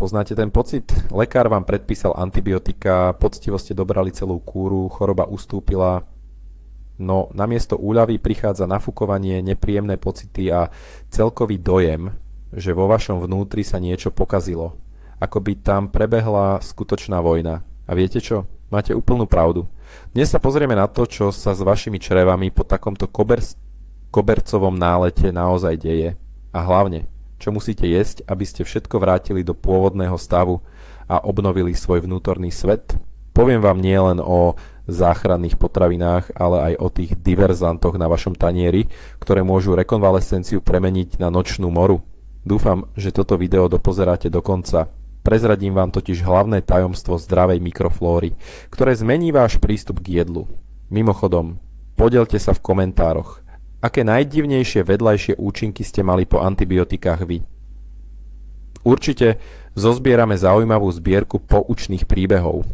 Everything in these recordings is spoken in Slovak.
Poznáte ten pocit? Lekár vám predpísal antibiotika, poctivo ste dobrali celú kúru, choroba ustúpila, no namiesto úľavy prichádza nafúkovanie, nepríjemné pocity a celkový dojem, že vo vašom vnútri sa niečo pokazilo. Ako by tam prebehla skutočná vojna. A viete čo? Máte úplnú pravdu. Dnes sa pozrieme na to, čo sa s vašimi črevami po takomto kobercovom nálete naozaj deje. A hlavne, čo musíte jesť, aby ste všetko vrátili do pôvodného stavu a obnovili svoj vnútorný svet. Poviem vám nielen o záchranných potravinách, ale aj o tých diverzantoch na vašom tanieri, ktoré môžu rekonvalescenciu premeniť na nočnú moru. Dúfam, že toto video dopozeráte do konca. Prezradím vám totiž hlavné tajomstvo zdravej mikroflóry, ktoré zmení váš prístup k jedlu. Mimochodom, podelte sa v komentároch. Aké najdivnejšie vedľajšie účinky ste mali po antibiotikách vy? Určite zozbierame zaujímavú zbierku poučných príbehov.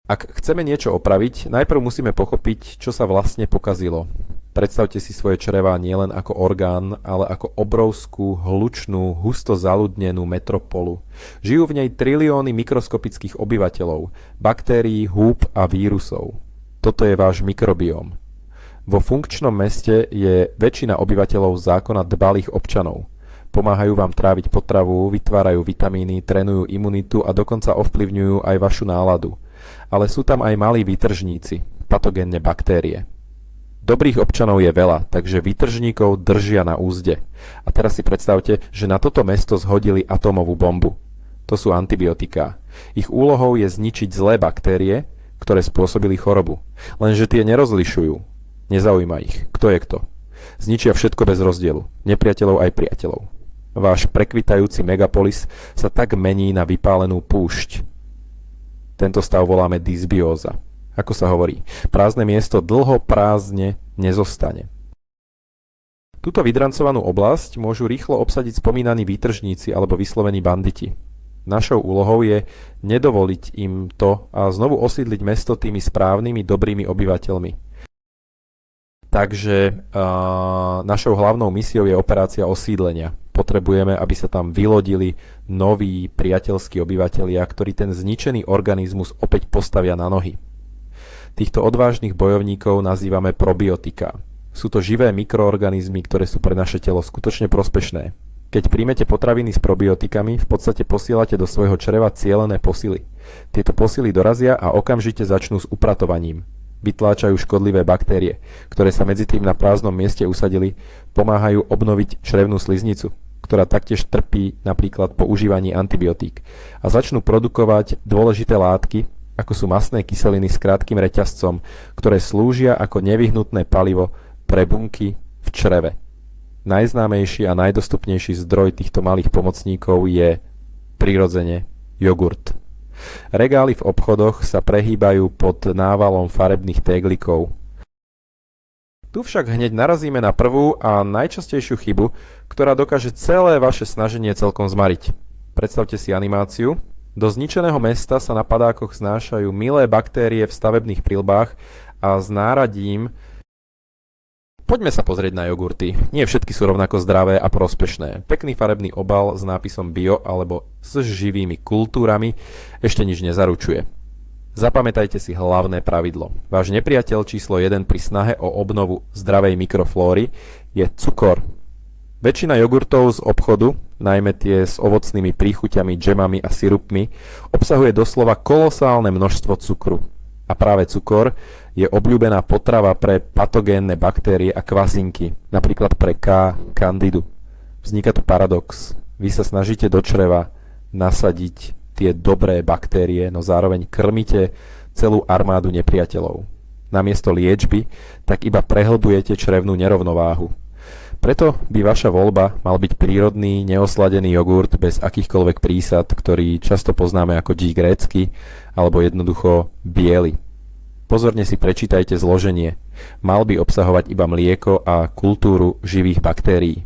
Ak chceme niečo opraviť, najprv musíme pochopiť, čo sa vlastne pokazilo. Predstavte si svoje črevá nielen ako orgán, ale ako obrovskú, hlučnú, husto zaľudnenú metropolu. Žijú v nej trilióny mikroskopických obyvateľov, baktérií, húb a vírusov. Toto je váš mikrobióm. Vo funkčnom meste je väčšina obyvateľov zákona dbalých občanov. Pomáhajú vám tráviť potravu, vytvárajú vitamíny, trénujú imunitu a dokonca ovplyvňujú aj vašu náladu. Ale sú tam aj malí výtržníci, patogénne baktérie. Dobrých občanov je veľa, takže výtržníkov držia na úzde. A teraz si predstavte, že na toto mesto zhodili atómovú bombu. To sú antibiotiká. Ich úlohou je zničiť zlé baktérie, ktoré spôsobili chorobu. Lenže tie nerozlišujú. Nezaujíma ich, kto je kto. Zničia všetko bez rozdielu, nepriateľov aj priateľov. Váš prekvitajúci megapolis sa tak mení na vypálenú púšť. Tento stav voláme dysbióza. Ako sa hovorí, prázdne miesto dlho prázdne nezostane. Túto vydrancovanú oblasť môžu rýchlo obsadiť spomínaní výtržníci alebo vyslovení banditi. Našou úlohou je nedovoliť im to a znovu osídliť mesto tými správnymi, dobrými obyvateľmi. Takže našou hlavnou misiou je operácia osídlenia. Potrebujeme, aby sa tam vylodili noví priateľskí obyvatelia, ktorí ten zničený organizmus opäť postavia na nohy. Týchto odvážnych bojovníkov nazývame probiotika. Sú to živé mikroorganizmy, ktoré sú pre naše telo skutočne prospešné. Keď príjmete potraviny s probiotikami, v podstate posielate do svojho čreva cielené posily. Tieto posily dorazia a okamžite začnú s upratovaním. Vytláčajú škodlivé baktérie, ktoré sa medzi tým na prázdnom mieste usadili, pomáhajú obnoviť črevnú sliznicu, ktorá taktiež trpí napríklad po užívaní antibiotík, a začnú produkovať dôležité látky, ako sú mastné kyseliny s krátkym reťazcom, ktoré slúžia ako nevyhnutné palivo pre bunky v čreve. Najznámejší a najdostupnejší zdroj týchto malých pomocníkov je prirodzene jogurt. Regály v obchodoch sa prehýbajú pod návalom farebných téglikov. Tu však hneď narazíme na prvú a najčastejšiu chybu, ktorá dokáže celé vaše snaženie celkom zmariť. Predstavte si animáciu. Do zničeného mesta sa na padákoch znášajú milé baktérie v stavebných prilbách a s náradím: poďme sa pozrieť na jogurty. Nie všetky sú rovnako zdravé a prospešné. Pekný farebný obal s nápisom bio alebo s živými kultúrami ešte nič nezaručuje. Zapamätajte si hlavné pravidlo. Váš nepriateľ číslo 1 pri snahe o obnovu zdravej mikroflóry je cukor. Väčšina jogurtov z obchodu, najmä tie s ovocnými príchuťami, džemami a sirupmi, obsahuje doslova kolosálne množstvo cukru. A práve cukor je obľúbená potrava pre patogénne baktérie a kvasinky, napríklad pre Candidu. Vzniká tu paradox. Vy sa snažíte do čreva nasadiť tie dobré baktérie, no zároveň krmíte celú armádu nepriateľov. Namiesto liečby tak iba prehlbujete črevnú nerovnováhu. Preto by vaša voľba mal byť prírodný, neosladený jogurt bez akýchkoľvek prísad, ktorý často poznáme ako džík grécky alebo jednoducho biely. Pozorne si prečítajte zloženie. Mal by obsahovať iba mlieko a kultúru živých baktérií.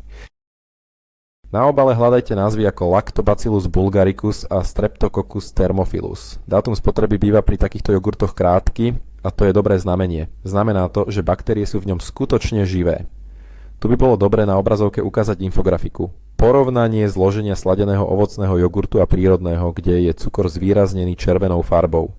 Na obale hľadajte názvy ako Lactobacillus bulgaricus a Streptococcus thermophilus. Dátum spotreby býva pri takýchto jogurtoch krátky a to je dobré znamenie. Znamená to, že baktérie sú v ňom skutočne živé. Tu by bolo dobré na obrazovke ukázať infografiku. porovnanie zloženia sladeného ovocného jogurtu a prírodného, kde je cukor zvýraznený červenou farbou.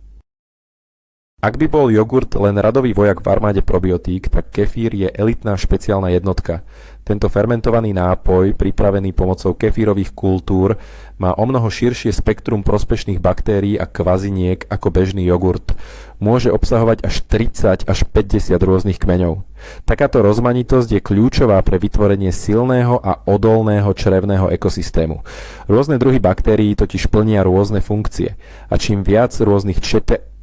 Ak by bol jogurt len radový vojak v armáde probiotík, tak kefír je elitná špeciálna jednotka. Tento fermentovaný nápoj, pripravený pomocou kefírových kultúr, má omnoho širšie spektrum prospešných baktérií a kvaziniek ako bežný jogurt. Môže obsahovať až 30 až 50 rôznych kmeňov. Takáto rozmanitosť je kľúčová pre vytvorenie silného a odolného črevného ekosystému. Rôzne druhy baktérií totiž plnia rôzne funkcie a čím viac rôznych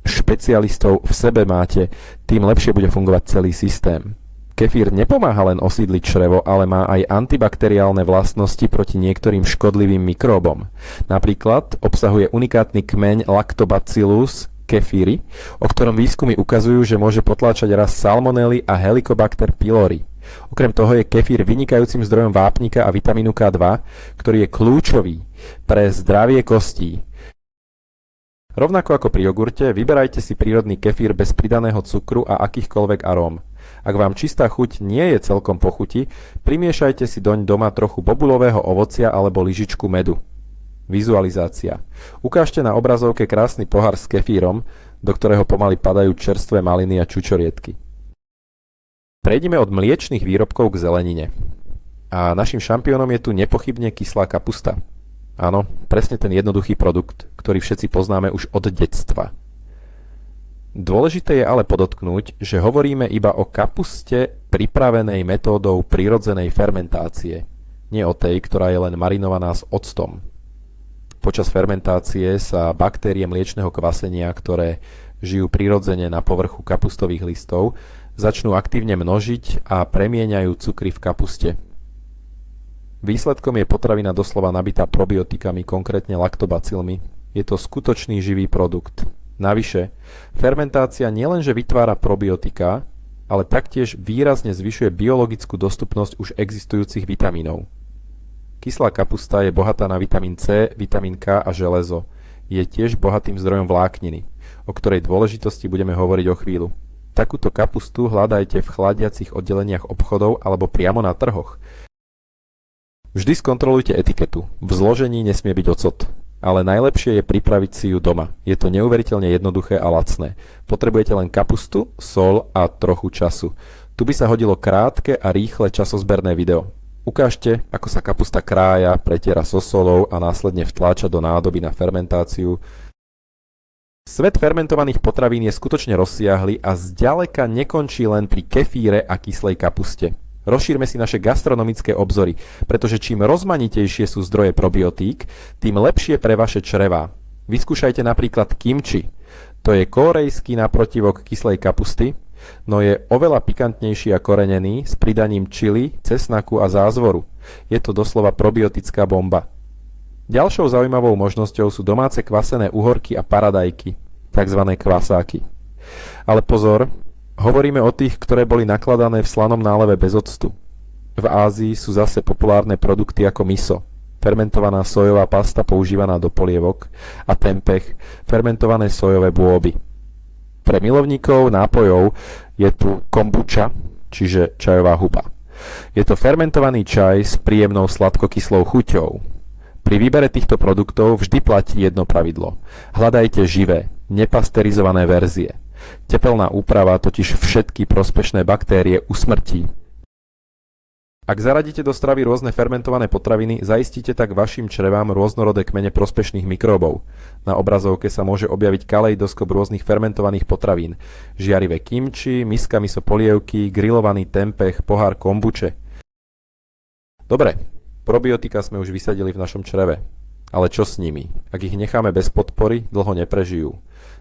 špecialistov v sebe máte, tým lepšie bude fungovať celý systém. Kefír nepomáha len osídliť črevo, ale má aj antibakteriálne vlastnosti proti niektorým škodlivým mikróbom. Napríklad obsahuje unikátny kmeň Lactobacillus kefiri, o ktorom výskumy ukazujú, že môže potláčať rast salmonely a Helicobacter pylori. Okrem toho je kefír vynikajúcim zdrojom vápnika a vitamínu K2, ktorý je kľúčový pre zdravie kostí. Rovnako ako pri jogurte, vyberajte si prírodný kefír bez pridaného cukru a akýchkoľvek aróm. Ak vám čistá chuť nie je celkom po chuti, primiešajte si doň doma trochu bobulového ovocia alebo lyžičku medu. Vizualizácia. Ukážte na obrazovke krásny pohár s kefírom, do ktorého pomaly padajú čerstvé maliny a čučoriedky. Prejdime od mliečnych výrobkov k zelenine. A našim šampiónom je tu nepochybne kyslá kapusta. Áno, presne ten jednoduchý produkt, ktorý všetci poznáme už od detstva. Dôležité je ale podotknúť, že hovoríme iba o kapuste pripravenej metódou prirodzenej fermentácie, nie o tej, ktorá je len marinovaná s octom. Počas fermentácie sa baktérie mliečneho kvasenia, ktoré žijú prirodzene na povrchu kapustových listov, začnú aktívne množiť a premieňajú cukry v kapuste. Výsledkom je potravina doslova nabitá probiotikami, konkrétne laktobacilmi. Je to skutočný živý produkt. Navyše, fermentácia nielenže vytvára probiotika, ale taktiež výrazne zvyšuje biologickú dostupnosť už existujúcich vitamínov. Kyslá kapusta je bohatá na vitamín C, vitamín K a železo. Je tiež bohatým zdrojom vlákniny, o ktorej dôležitosti budeme hovoriť o chvíľu. Takúto kapustu hľadajte v chladiacich oddeleniach obchodov alebo priamo na trhoch. Vždy skontrolujte etiketu. V zložení nesmie byť ocot. Ale najlepšie je pripraviť si ju doma. Je to neuveriteľne jednoduché a lacné. Potrebujete len kapustu, sol a trochu času. Tu by sa hodilo krátke a rýchle časozberné video. Ukážte, ako sa kapusta krája, pretiera so solou a následne vtláča do nádoby na fermentáciu. Svet fermentovaných potravín je skutočne rozsiahly a zďaleka nekončí len pri kefíre a kyslej kapuste. Rozšírme si naše gastronomické obzory, pretože čím rozmanitejšie sú zdroje probiotík, tým lepšie pre vaše črevá. Vyskúšajte napríklad kimči. To je kórejský naprotivok kyslej kapusty, no je oveľa pikantnejší a korenený s pridaním čili, cesnaku a zázvoru. Je to doslova probiotická bomba. Ďalšou zaujímavou možnosťou sú domáce kvasené uhorky a paradajky, tzv. Kvasáky. Ale pozor, hovoríme o tých, ktoré boli nakladané v slanom náleve bez octu. V Ázii sú zase populárne produkty ako miso, fermentovaná sojová pasta používaná do polievok a tempeh, fermentované sojové bôby. Pre milovníkov nápojov je tu kombuča, čiže čajová huba. Je to fermentovaný čaj s príjemnou sladkokyslou chuťou. Pri výbere týchto produktov vždy platí jedno pravidlo. Hľadajte živé, nepasterizované verzie. Tepelná úprava totiž všetky prospešné baktérie usmrtí. Ak zaradíte do stravy rôzne fermentované potraviny, zaistíte tak vašim črevám rôznorodé kmene prospešných mikróbov. Na obrazovke sa môže objaviť kaleidoskop rôznych fermentovaných potravín. Žiarivé kimči, miska miso polievky, grillovaný tempeh, pohár kombuče. Dobre, probiotika sme už vysadili v našom čreve. Ale čo s nimi? Ak ich necháme bez podpory, dlho neprežijú.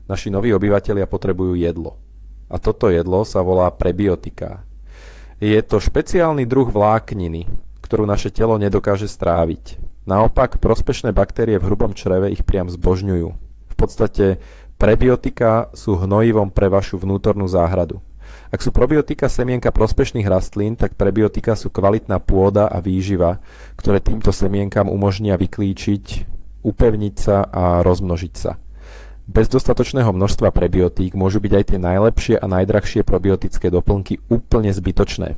Naši noví obyvatelia potrebujú jedlo. A toto jedlo sa volá prebiotika. Je to špeciálny druh vlákniny, ktorú naše telo nedokáže stráviť. Naopak, prospešné baktérie v hrubom čreve ich priam zbožňujú. V podstate, prebiotika sú hnojivom pre vašu vnútornú záhradu. Ak sú probiotika semienka prospešných rastlín, tak prebiotika sú kvalitná pôda a výživa, ktoré týmto semienkam umožnia vyklíčiť, upevniť sa a rozmnožiť sa. Bez dostatočného množstva prebiotík môžu byť aj tie najlepšie a najdrahšie probiotické doplnky úplne zbytočné.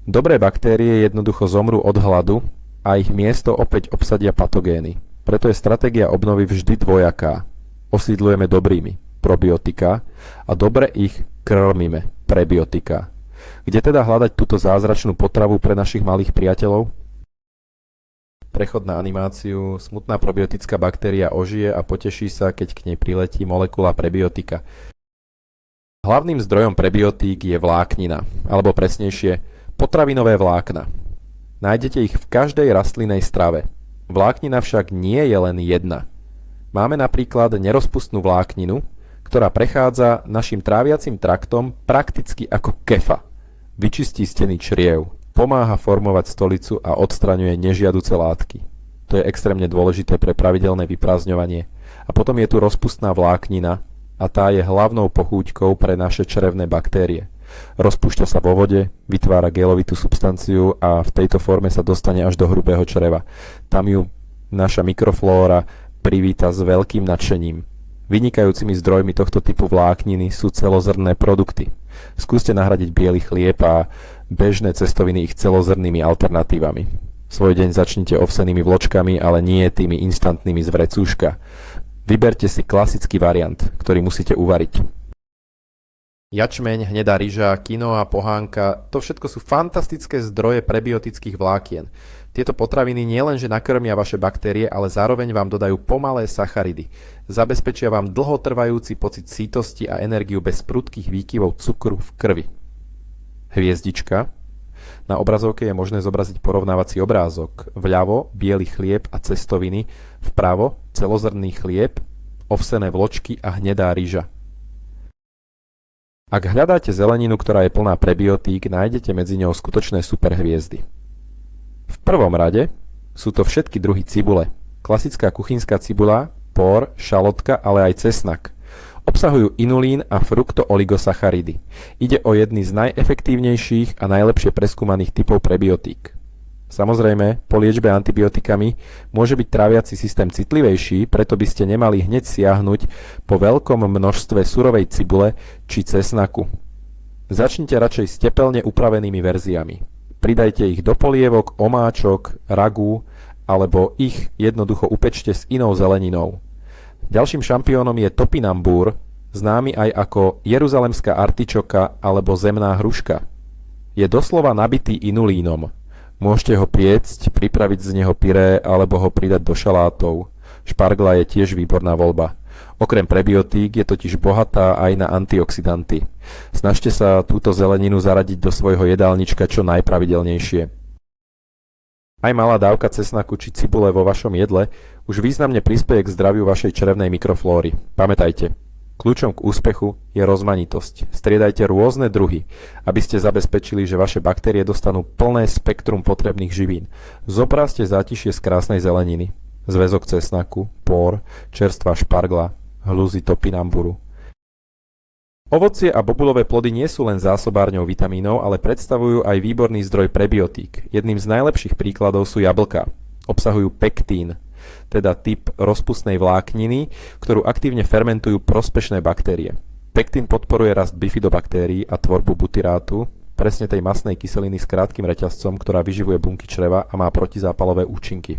Dobré baktérie jednoducho zomrú od hladu a ich miesto opäť obsadia patogény. Preto je stratégia obnovy vždy dvojaká. Osídlujeme dobrými, probiotika, a dobre ich krmíme, prebiotika. Kde teda hľadať túto zázračnú potravu pre našich malých priateľov? Prechod na animáciu. Smutná probiotická baktéria ožije a poteší sa, keď k nej priletí molekula prebiotika. Hlavným zdrojom prebiotík je vláknina, alebo presnejšie potravinové vlákna. Nájdete ich v každej rastlinnej strave. Vláknina však nie je len jedna. Máme napríklad nerozpustnú vlákninu, ktorá prechádza našim tráviacim traktom prakticky ako kefa. Vyčistí steny čriev, pomáha formovať stolicu a odstraňuje nežiaduce látky. To je extrémne dôležité pre pravidelné vyprázdňovanie. A potom je tu rozpustná vláknina a tá je hlavnou pochúťkou pre naše črevné baktérie. Rozpúšťa sa vo vode, vytvára gelovitú substanciu a v tejto forme sa dostane až do hrubého čreva. Tam ju naša mikroflóra privíta s veľkým nadšením. Vynikajúcimi zdrojmi tohto typu vlákniny sú celozrnné produkty. Skúste nahradiť biely chlieb a bežné cestoviny ich celozrnnými alternatívami. Svoj deň začnite ovsenými vločkami, ale nie tými instantnými z vrecúška. Vyberte si klasický variant, ktorý musíte uvariť. Jačmeň, hnedá ryža, quinoa, pohánka, to všetko sú fantastické zdroje prebiotických vlákien. Tieto potraviny nielenže nakrmia vaše baktérie, ale zároveň vám dodajú pomalé sacharidy. Zabezpečia vám dlhotrvajúci pocit sítosti a energiu bez prudkých výkyvov cukru v krvi. Hviezdička. Na obrazovke je možné zobraziť porovnávací obrázok. Vľavo biely chlieb a cestoviny, vpravo celozrnný chlieb, ovsené vločky a hnedá ryža. Ak hľadáte zeleninu, ktorá je plná prebiotík, nájdete medzi ňou skutočné superhviezdy. V prvom rade sú to všetky druhy cibule. Klasická kuchynská cibula, por, šalotka, ale aj cesnak. Obsahujú inulín a fruktooligosacharidy. Ide o jedny z najefektívnejších a najlepšie preskúmaných typov prebiotík. Samozrejme, po liečbe antibiotikami môže byť tráviaci systém citlivejší, preto by ste nemali hneď siahnuť po veľkom množstve surovej cibule či cesnaku. Začnite radšej s tepelne upravenými verziami. Pridajte ich do polievok, omáčok, ragu, alebo ich jednoducho upečte s inou zeleninou. Ďalším šampiónom je topinambúr, známy aj ako jeruzalemská artičoka alebo zemná hruška. Je doslova nabitý inulínom. Môžete ho piecť, pripraviť z neho pyré alebo ho pridať do šalátov. Špargla je tiež výborná voľba. Okrem prebiotík je totiž bohatá aj na antioxidanty. Snažte sa túto zeleninu zaradiť do svojho jedálnička čo najpravidelnejšie. Aj malá dávka cesnaku či cibule vo vašom jedle už významne prispeje k zdraviu vašej črevnej mikroflóry. Pamätajte, kľúčom k úspechu je rozmanitosť. Striedajte rôzne druhy, aby ste zabezpečili, že vaše baktérie dostanú plné spektrum potrebných živín. Zobrazte zátišie z krásnej zeleniny. Zväzok cesnaku, por, čerstvá špargla, hľuzy topinamburu. Ovocie a bobulové plody nie sú len zásobárňou vitamínov, ale predstavujú aj výborný zdroj prebiotík. Jedným z najlepších príkladov sú jablká. Obsahujú pektín, teda typ rozpustnej vlákniny, ktorú aktívne fermentujú prospešné baktérie. Pektín podporuje rast bifidobaktérií a tvorbu butyrátu, presne tej mastnej kyseliny s krátkym reťazcom, ktorá vyživuje bunky čreva a má protizápalové účinky.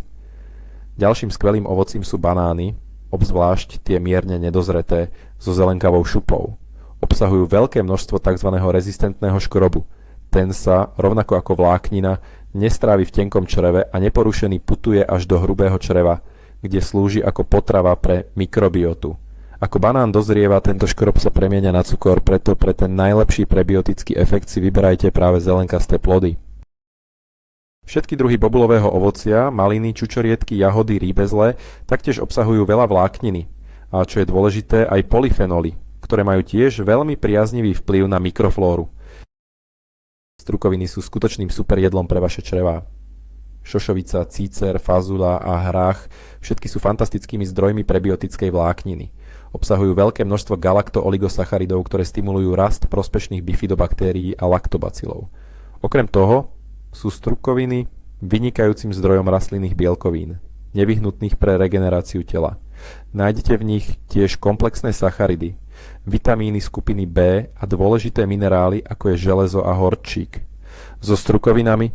Ďalším skvelým ovocím sú banány, obzvlášť tie mierne nedozreté so zelenkavou šupou. Obsahujú veľké množstvo tzv. Rezistentného škrobu. Ten sa, rovnako ako vláknina, nestrávi v tenkom čreve a neporušený putuje až do hrubého čreva, kde slúži ako potrava pre mikrobiotu. Ako banán dozrieva, tento škrob sa premieňa na cukor, preto pre ten najlepší prebiotický efekt si vyberajte práve zelenkasté plody. Všetky druhy bobulového ovocia, maliny, čučoriedky, jahody, rýbezle taktiež obsahujú veľa vlákniny a čo je dôležité, aj polyfenoly, ktoré majú tiež veľmi priaznivý vplyv na mikroflóru. Strukoviny sú skutočným superjedlom pre vaše črevá. Šošovica, cícer, fazula a hrách, všetky sú fantastickými zdrojmi prebiotickej vlákniny. Obsahujú veľké množstvo galakto-oligosacharidov, ktoré stimulujú rast prospešných bifidobaktérií a laktobacilov. Okrem toho sú strukoviny vynikajúcim zdrojom rastlinných bielkovín, nevyhnutných pre regeneráciu tela. Nájdete v nich tiež komplexné sacharidy, vitamíny skupiny B a dôležité minerály, ako je železo a horčík. So strukovinami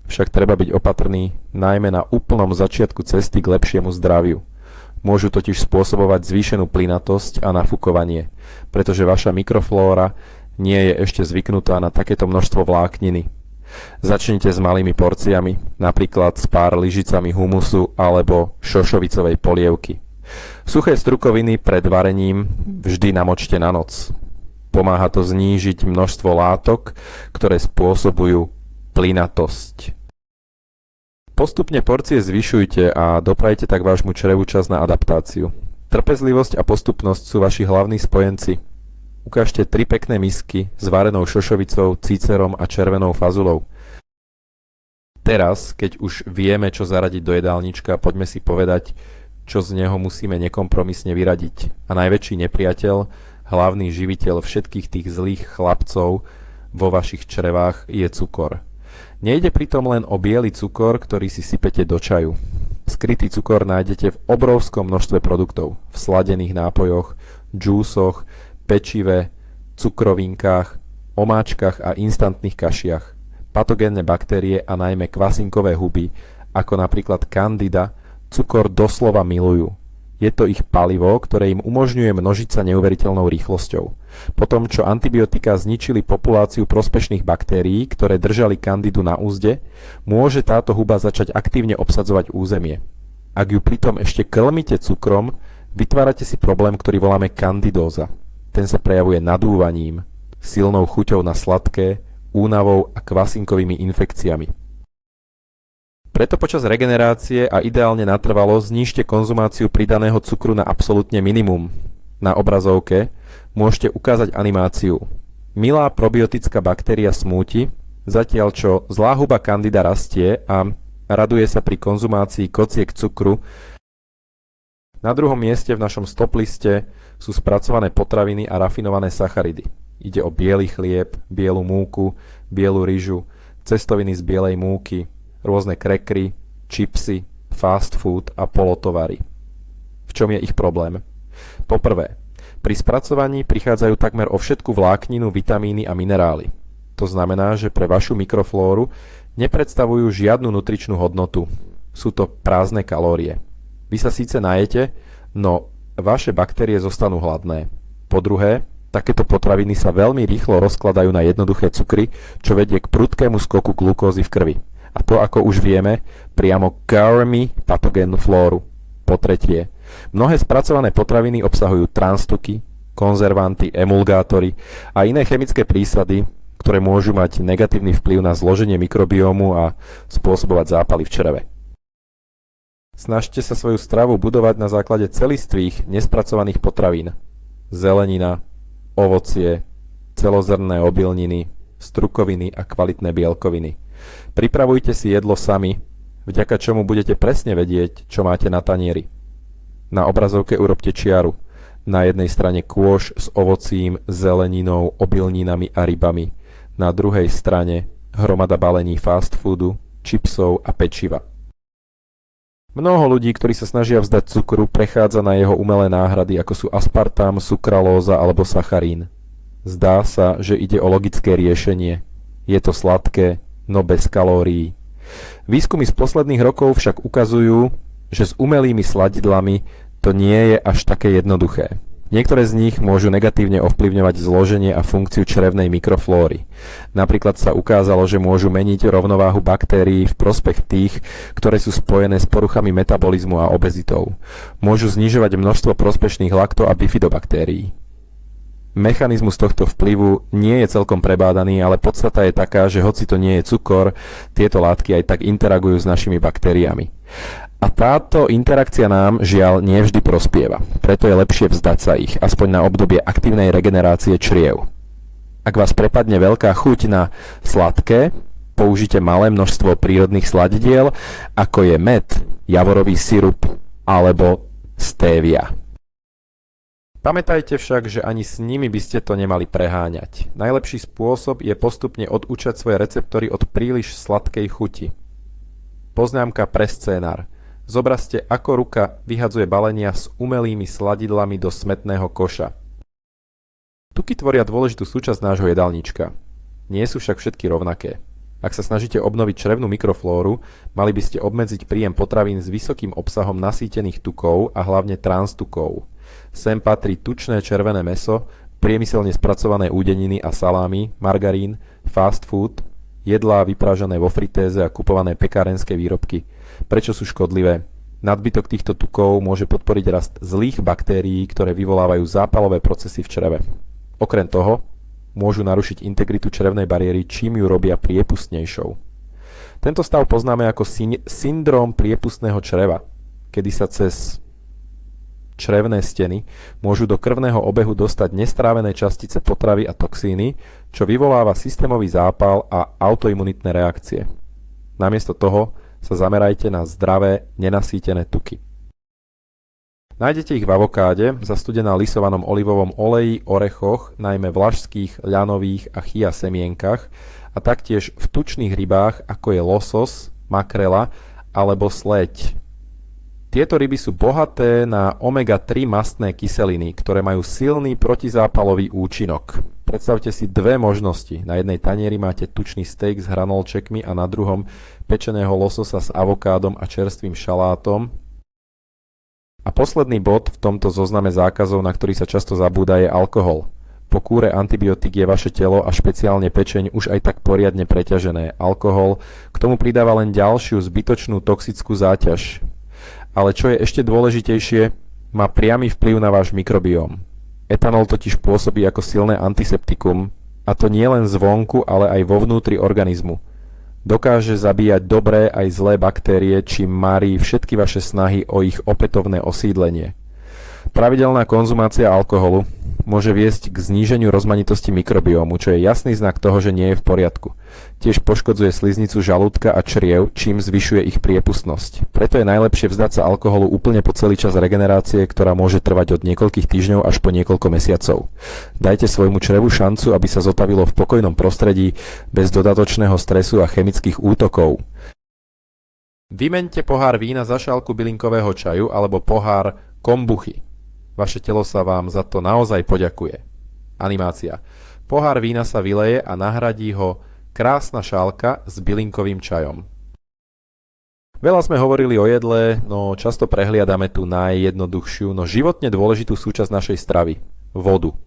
však treba byť opatrný najmä na úplnom začiatku cesty k lepšiemu zdraviu. Môžu totiž spôsobovať zvýšenú plynatosť a nafúkovanie, pretože vaša mikroflóra nie je ešte zvyknutá na takéto množstvo vlákniny. Začnite s malými porciami, napríklad s pár lyžicami humusu alebo šošovicovej polievky. Suché strukoviny pred varením vždy namočte na noc. Pomáha to znížiť množstvo látok, ktoré spôsobujú plynatosť. Postupne porcie zvyšujte a doprajte tak vášmu črevu čas na adaptáciu. Trpezlivosť a postupnosť sú vaši hlavní spojenci. Ukážte 3 pekné misky s varenou šošovicou, cícerom a červenou fazulou. Teraz, keď už vieme, čo zaradiť do jedálnička, poďme si povedať, čo z neho musíme nekompromisne vyradiť. A najväčší nepriateľ, hlavný živiteľ všetkých tých zlých chlapcov vo vašich črevách je cukor. Nejde pritom len o biely cukor, ktorý si sypete do čaju. Skrytý cukor nájdete v obrovskom množstve produktov. V sladených nápojoch, džúsoch, pečive, cukrovinkách, omáčkach a instantných kašiach. Patogénne baktérie a najmä kvasinkové huby, ako napríklad Candida, cukor doslova milujú. Je to ich palivo, ktoré im umožňuje množiť sa neuveriteľnou rýchlosťou. Po tom, čo antibiotika zničili populáciu prospešných baktérií, ktoré držali kandidu na úzde, môže táto huba začať aktívne obsadzovať územie. Ak ju pritom ešte krmíte cukrom, vytvárate si problém, ktorý voláme kandidóza. Ten sa prejavuje nadúvaním, silnou chuťou na sladké, únavou a kvasinkovými infekciami. Preto počas regenerácie a ideálne natrvalo znížte konzumáciu pridaného cukru na absolútne minimum. Na obrazovke môžete ukázať animáciu. Milá probiotická baktéria smúti, zatiaľ čo zlá huba Candida rastie a raduje sa pri konzumácii kociek cukru. Na druhom mieste v našom stop liste sú spracované potraviny a rafinované sacharidy. Ide o biely chlieb, bielu múku, bielu ryžu, cestoviny z bielej múky, rôzne krekry, čipsy, fast food a polotovary. V čom je ich problém? Poprvé, pri spracovaní prichádzajú takmer o všetku vlákninu, vitamíny a minerály. To znamená, že pre vašu mikroflóru nepredstavujú žiadnu nutričnú hodnotu. Sú to prázdne kalórie. Vy sa síce najete, no vaše baktérie zostanú hladné. Po druhé, takéto potraviny sa veľmi rýchlo rozkladajú na jednoduché cukry, čo vedie k prudkému skoku glukózy v krvi. A to, ako už vieme, priamo krmi patogénnu flóru. Po tretie, mnohé spracované potraviny obsahujú transtuky, konzervanty, emulgátory a iné chemické prísady, ktoré môžu mať negatívny vplyv na zloženie mikrobiómu a spôsobovať zápaly v čreve. Snažte sa svoju stravu budovať na základe celistvých, nespracovaných potravín. Zelenina, ovocie, celozrnné obilniny, strukoviny a kvalitné bielkoviny. Pripravujte si jedlo sami, vďaka čomu budete presne vedieť, čo máte na tanieri. Na obrazovke urobte čiaru. Na jednej strane kôš s ovocím, zeleninou, obilninami a rybami. Na druhej strane hromada balení fast foodu, čipsov a pečiva. Mnoho ľudí, ktorí sa snažia vzdať cukru, prechádza na jeho umelé náhrady, ako sú aspartám, sukralóza alebo sacharín. Zdá sa, že ide o logické riešenie. Je to sladké, no bez kalórií. Výskumy z posledných rokov však ukazujú, že s umelými sladidlami to nie je až také jednoduché. Niektoré z nich môžu negatívne ovplyvňovať zloženie a funkciu črevnej mikroflóry. Napríklad sa ukázalo, že môžu meniť rovnováhu baktérií v prospech tých, ktoré sú spojené s poruchami metabolizmu a obezitou. Môžu znižovať množstvo prospešných lakto- a bifidobaktérií. Mechanizmus tohto vplyvu nie je celkom prebádaný, ale podstata je taká, že hoci to nie je cukor, tieto látky aj tak interagujú s našimi baktériami. A táto interakcia nám, žiaľ, nevždy prospieva. Preto je lepšie vzdať sa ich, aspoň na obdobie aktívnej regenerácie čriev. Ak vás prepadne veľká chuť na sladké, použite malé množstvo prírodných sladidiel, ako je med, javorový sirup alebo stevia. Pamätajte však, že ani s nimi by ste to nemali preháňať. Najlepší spôsob je postupne odúčať svoje receptory od príliš sladkej chuti. Poznámka pre scénár. Zobrazte, ako ruka vyhadzuje balenia s umelými sladidlami do smetného koša. Tuky tvoria dôležitú súčasť nášho jedálnička. Nie sú však všetky rovnaké. Ak sa snažíte obnoviť črevnú mikroflóru, mali by ste obmedziť príjem potravín s vysokým obsahom nasýtených tukov a hlavne transtukov. Sem patrí tučné červené mäso, priemyselne spracované údeniny a salámy, margarín, fast food, jedlá vyprážané vo fritéze a kupované pekárenské výrobky. Prečo sú škodlivé? Nadbytok týchto tukov môže podporiť rast zlých baktérií, ktoré vyvolávajú zápalové procesy v čreve. Okrem toho, môžu narušiť integritu črevnej bariéry, čím ju robia priepustnejšou. Tento stav poznáme ako syndróm priepustného čreva, kedy sa cez črevné steny môžu do krvného obehu dostať nestrávené častice potravy a toxíny, čo vyvoláva systémový zápal a autoimunitné reakcie. Namiesto toho sa zamerajte na zdravé, nenasýtené tuky. Nájdete ich v avokáde, zastudená lisovanom olivovom oleji, orechoch, najmä vlašských, ľanových a chia semienkach a taktiež v tučných rybách, ako je losos, makrela alebo sleď. Tieto ryby sú bohaté na omega-3 mastné kyseliny, ktoré majú silný protizápalový účinok. Predstavte si dve možnosti. Na jednej tanieri máte tučný steak s hranolčekmi a na druhom pečeného lososa s avokádom a čerstvým šalátom. A posledný bod v tomto zozname zákazov, na ktorý sa často zabúda, je alkohol. Po kúre antibiotík je vaše telo a špeciálne pečeň už aj tak poriadne preťažené. Alkohol k tomu pridáva len ďalšiu zbytočnú toxickú záťaž. Ale čo je ešte dôležitejšie, má priamy vplyv na váš mikrobióm. Etanol totiž pôsobí ako silné antiseptikum, a to nie len zvonku, ale aj vo vnútri organizmu. Dokáže zabíjať dobré aj zlé baktérie, čím mári všetky vaše snahy o ich opätovné osídlenie. Pravidelná konzumácia alkoholu môže viesť k zníženiu rozmanitosti mikrobiómu, čo je jasný znak toho, že nie je v poriadku. Tiež poškodzuje sliznicu žalúdka a čriev, čím zvyšuje ich priepustnosť. Preto je najlepšie vzdať sa alkoholu úplne po celý čas regenerácie, ktorá môže trvať od niekoľkých týždňov až po niekoľko mesiacov. Dajte svojmu črevu šancu, aby sa zotavilo v pokojnom prostredí bez dodatočného stresu a chemických útokov. Vymeňte pohár vína za šálku bylinkového čaju alebo pohár kombuchy. Vaše telo sa vám za to naozaj poďakuje. Animácia. Pohár vína sa vyleje a nahradí ho krásna šálka s bylinkovým čajom. Veľa sme hovorili o jedle, no často prehliadame tú najjednoduchšiu, no životne dôležitú súčasť našej stravy – vodu.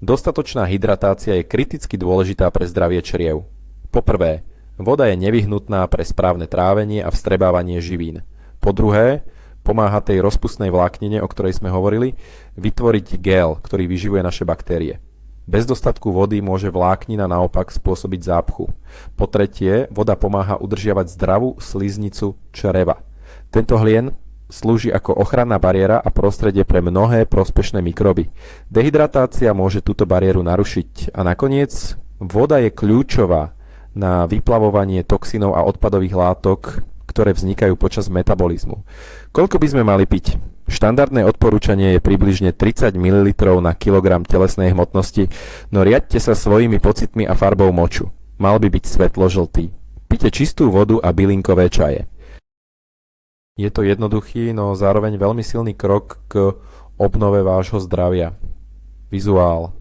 Dostatočná hydratácia je kriticky dôležitá pre zdravie čriev. Po prvé, voda je nevyhnutná pre správne trávenie a vstrebávanie živín. Po druhé, pomáha tej rozpustnej vláknine, o ktorej sme hovorili, vytvoriť gel, ktorý vyživuje naše baktérie. Bez dostatku vody môže vláknina naopak spôsobiť zápchu. Po tretie, voda pomáha udržiavať zdravú sliznicu čreva. Tento hlien slúži ako ochranná bariéra a prostredie pre mnohé prospešné mikroby. Dehydratácia môže túto bariéru narušiť. A nakoniec, voda je kľúčová na vyplavovanie toxínov a odpadových látok, ktoré vznikajú počas metabolizmu. Koľko by sme mali piť? Štandardné odporúčanie je približne 30 ml na kilogram telesnej hmotnosti, no riaďte sa svojimi pocitmi a farbou moču. Mal by byť svetlo-žltý. Pite čistú vodu a bylinkové čaje. Je to jednoduchý, no zároveň veľmi silný krok k obnove vášho zdravia. Vizuál.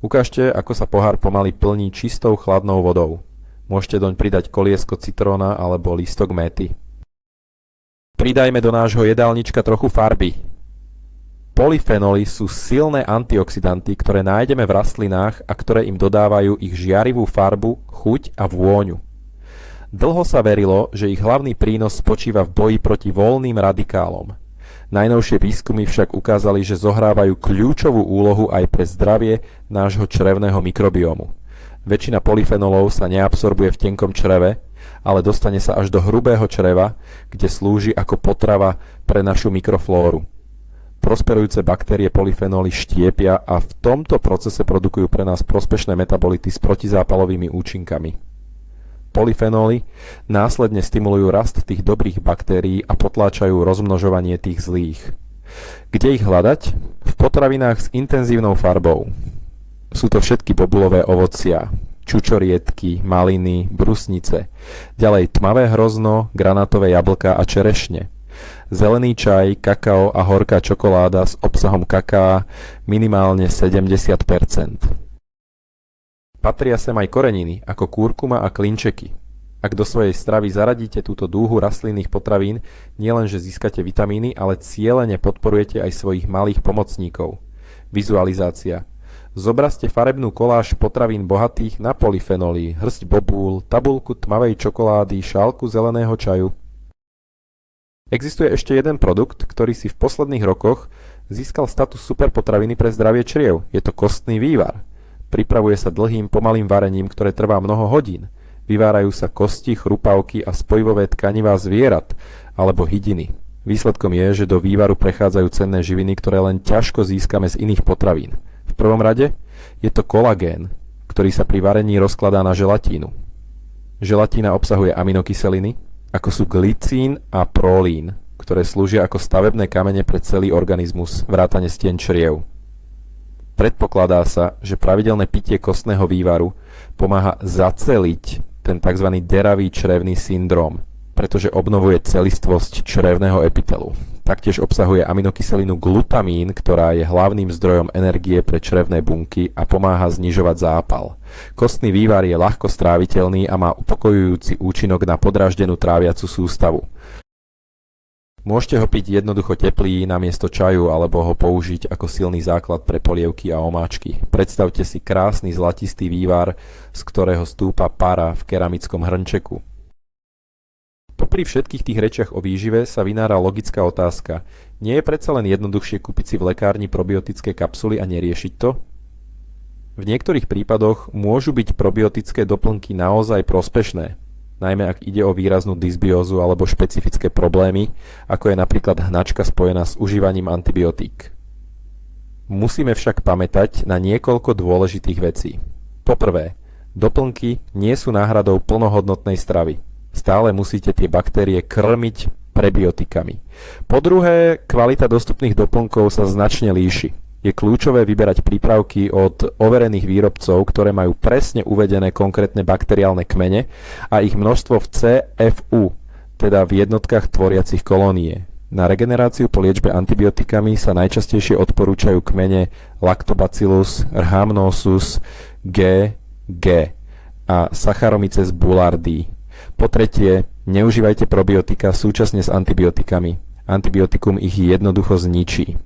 Ukážte, ako sa pohár pomaly plní čistou chladnou vodou. Môžete doň pridať koliesko citróna alebo lístok méty. Pridajme do nášho jedálnička trochu farby. Polyfenoly sú silné antioxidanty, ktoré nájdeme v rastlinách a ktoré im dodávajú ich žiarivú farbu, chuť a vôňu. Dlho sa verilo, že ich hlavný prínos spočíva v boji proti voľným radikálom. Najnovšie výskumy však ukázali, že zohrávajú kľúčovú úlohu aj pre zdravie nášho črevného mikrobiómu. Väčšina polyfenolov sa neabsorbuje v tenkom čreve, ale dostane sa až do hrubého čreva, kde slúži ako potrava pre našu mikroflóru. Prosperujúce baktérie polyfenoly štiepia a v tomto procese produkujú pre nás prospešné metabolity s protizápalovými účinkami. Polyfenoly následne stimulujú rast tých dobrých baktérií a potláčajú rozmnožovanie tých zlých. Kde ich hľadať? V potravinách s intenzívnou farbou. Sú to všetky bobulové ovociá, čučoriedky, maliny, brusnice, ďalej tmavé hrozno, granátové jablká a čerešne, zelený čaj, kakao a horká čokoláda s obsahom kakaa minimálne 70%. Patria sem aj koreniny, ako kurkuma a klinčeky. Ak do svojej stravy zaradíte túto dúhu rastlinných potravín, nielenže získate vitamíny, ale cielene podporujete aj svojich malých pomocníkov. Vizualizácia. Zobrazte farebnú koláž potravín bohatých na polyfenoly, hrst bobúl, tabuľku tmavej čokolády, šálku zeleného čaju. Existuje ešte jeden produkt, ktorý si v posledných rokoch získal status superpotraviny pre zdravie čriev. Je to kostný vývar. Pripravuje sa dlhým, pomalým varením, ktoré trvá mnoho hodín. Vyvárajú sa kosti, chrupavky a spojivové tkanivá zvierat alebo hydiny. Výsledkom je, že do vývaru prechádzajú cenné živiny, ktoré len ťažko získame z iných potravín. V prvom rade je to kolagén, ktorý sa pri varení rozkladá na želatínu. Želatína obsahuje aminokyseliny, ako sú glycín a prolín, ktoré slúžia ako stavebné kamene pre celý organizmus, vrátane stien čriev. Predpokladá sa, že pravidelné pitie kostného vývaru pomáha zaceliť ten tzv. Deravý črevný syndróm, pretože obnovuje celistvosť črevného epitelu. Taktiež obsahuje aminokyselinu glutamín, ktorá je hlavným zdrojom energie pre črevné bunky a pomáha znižovať zápal. Kostný vývar je ľahko stráviteľný a má upokojujúci účinok na podráždenú tráviacu sústavu. Môžete ho piť jednoducho teplý namiesto čaju alebo ho použiť ako silný základ pre polievky a omáčky. Predstavte si krásny zlatistý vývar, z ktorého stúpa para v keramickom hrnčeku. Popri všetkých tých rečiach o výžive sa vynára logická otázka. Nie je predsa len jednoduchšie kúpiť si v lekárni probiotické kapsuly a neriešiť to? V niektorých prípadoch môžu byť probiotické doplnky naozaj prospešné, najmä ak ide o výraznú dysbiózu alebo špecifické problémy, ako je napríklad hnačka spojená s užívaním antibiotík. Musíme však pamätať na niekoľko dôležitých vecí. Poprvé, doplnky nie sú náhradou plnohodnotnej stravy. Stále musíte tie baktérie krmiť prebiotikami. Po druhé, kvalita dostupných doplnkov sa značne líši. Je kľúčové vyberať prípravky od overených výrobcov, ktoré majú presne uvedené konkrétne bakteriálne kmene a ich množstvo v CFU, teda v jednotkách tvoriacich kolónie. Na regeneráciu po liečbe antibiotikami sa najčastejšie odporúčajú kmene Lactobacillus rhamnosus G a Saccharomyces boulardii. Po tretie, neužívajte probiotika súčasne s antibiotikami. Antibiotikum ich jednoducho zničí.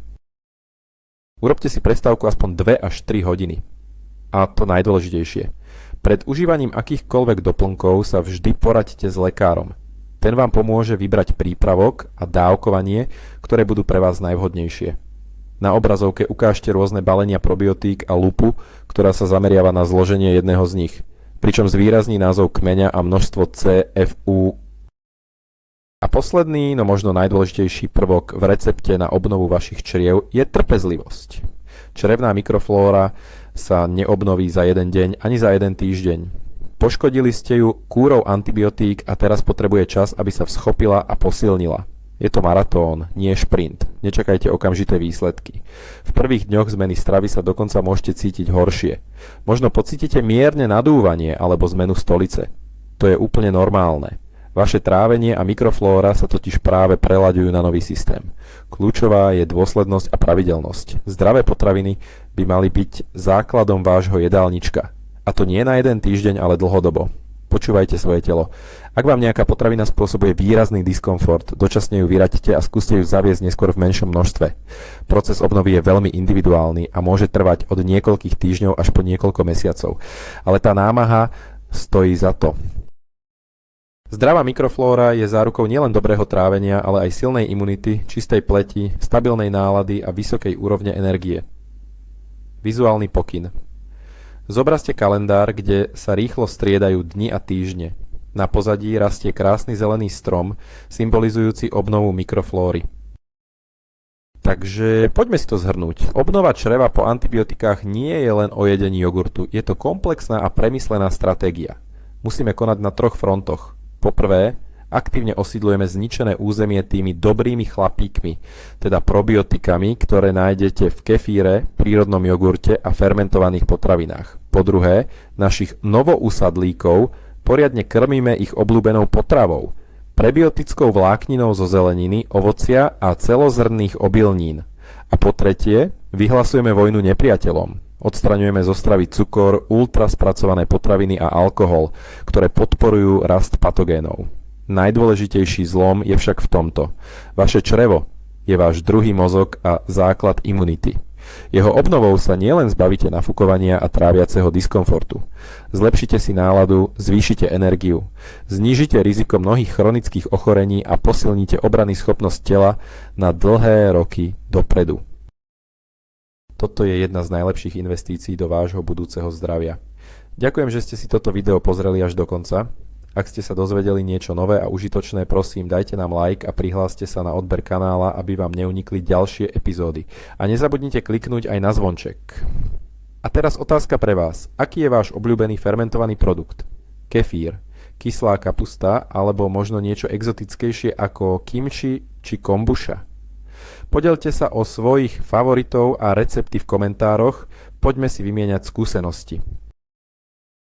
Urobte si prestávku aspoň 2 až 3 hodiny. A to najdôležitejšie. Pred užívaním akýchkoľvek doplnkov sa vždy poraďte s lekárom. Ten vám pomôže vybrať prípravok a dávkovanie, ktoré budú pre vás najvhodnejšie. Na obrazovke ukážte rôzne balenia probiotík a lupu, ktorá sa zameriava na zloženie jedného z nich, pričom zvýrazní názov kmeňa a množstvo CFU. A posledný, no možno najdôležitejší prvok v recepte na obnovu vašich čriev je trpezlivosť. Črevná mikroflóra sa neobnoví za jeden deň ani za jeden týždeň. Poškodili ste ju kúrou antibiotík a teraz potrebuje čas, aby sa vschopila a posilnila. Je to maratón, nie šprint. Nečakajte okamžité výsledky. V prvých dňoch zmeny stravy sa dokonca môžete cítiť horšie. Možno pocítite mierne nadúvanie alebo zmenu stolice. To je úplne normálne. Vaše trávenie a mikroflóra sa totiž práve prelaďujú na nový systém. Kľúčová je dôslednosť a pravidelnosť. Zdravé potraviny by mali byť základom vášho jedálnička. A to nie na jeden týždeň, ale dlhodobo. Počúvajte svoje telo. Ak vám nejaká potravina spôsobuje výrazný diskomfort, dočasne ju vyraďte a skúste ju zaviesť neskôr v menšom množstve. Proces obnovy je veľmi individuálny a môže trvať od niekoľkých týždňov až po niekoľko mesiacov. Ale tá námaha stojí za to. Zdravá mikroflóra je zárukou nielen dobrého trávenia, ale aj silnej imunity, čistej pleti, stabilnej nálady a vysokej úrovne energie. Vizuálny pokyn. Zobrazte kalendár, kde sa rýchlo striedajú dni a týždne. Na pozadí rastie krásny zelený strom, symbolizujúci obnovu mikroflóry. Takže poďme si to zhrnúť. Obnova čreva po antibiotikách nie je len o jedení jogurtu. Je to komplexná a premyslená stratégia. Musíme konať na 3 frontoch. Poprvé, aktívne osídlujeme zničené územie tými dobrými chlapíkmi, teda probiotikami, ktoré nájdete v kefíre, prírodnom jogurte a fermentovaných potravinách. Po druhé, našich novousadlíkov poriadne krmíme ich obľúbenou potravou, prebiotickou vlákninou zo zeleniny, ovocia a celozrnných obilnín. A po tretie, vyhlasujeme vojnu nepriateľom, Odstraňujeme zo stravy cukor, ultraspracované potraviny a alkohol, ktoré podporujú rast patogénov. Najdôležitejší zlom je však v tomto. Vaše črevo je váš druhý mozog a základ imunity. Jeho obnovou sa nielen zbavíte nafúkovania a tráviaceho diskomfortu. Zlepšite si náladu, zvýšite energiu, znížite riziko mnohých chronických ochorení a posilníte obrannú schopnosť tela na dlhé roky dopredu. Toto je jedna z najlepších investícií do vášho budúceho zdravia. Ďakujem, že ste si toto video pozreli až do konca. Ak ste sa dozvedeli niečo nové a užitočné, prosím, dajte nám like a prihláste sa na odber kanála, aby vám neunikli ďalšie epizódy. A nezabudnite kliknúť aj na zvonček. A teraz otázka pre vás. Aký je váš obľúbený fermentovaný produkt? Kefír, kyslá kapusta alebo možno niečo exotickejšie ako kimči či kombuša? Podelte sa o svojich favoritov a recepty v komentároch. Poďme si vymieňať skúsenosti.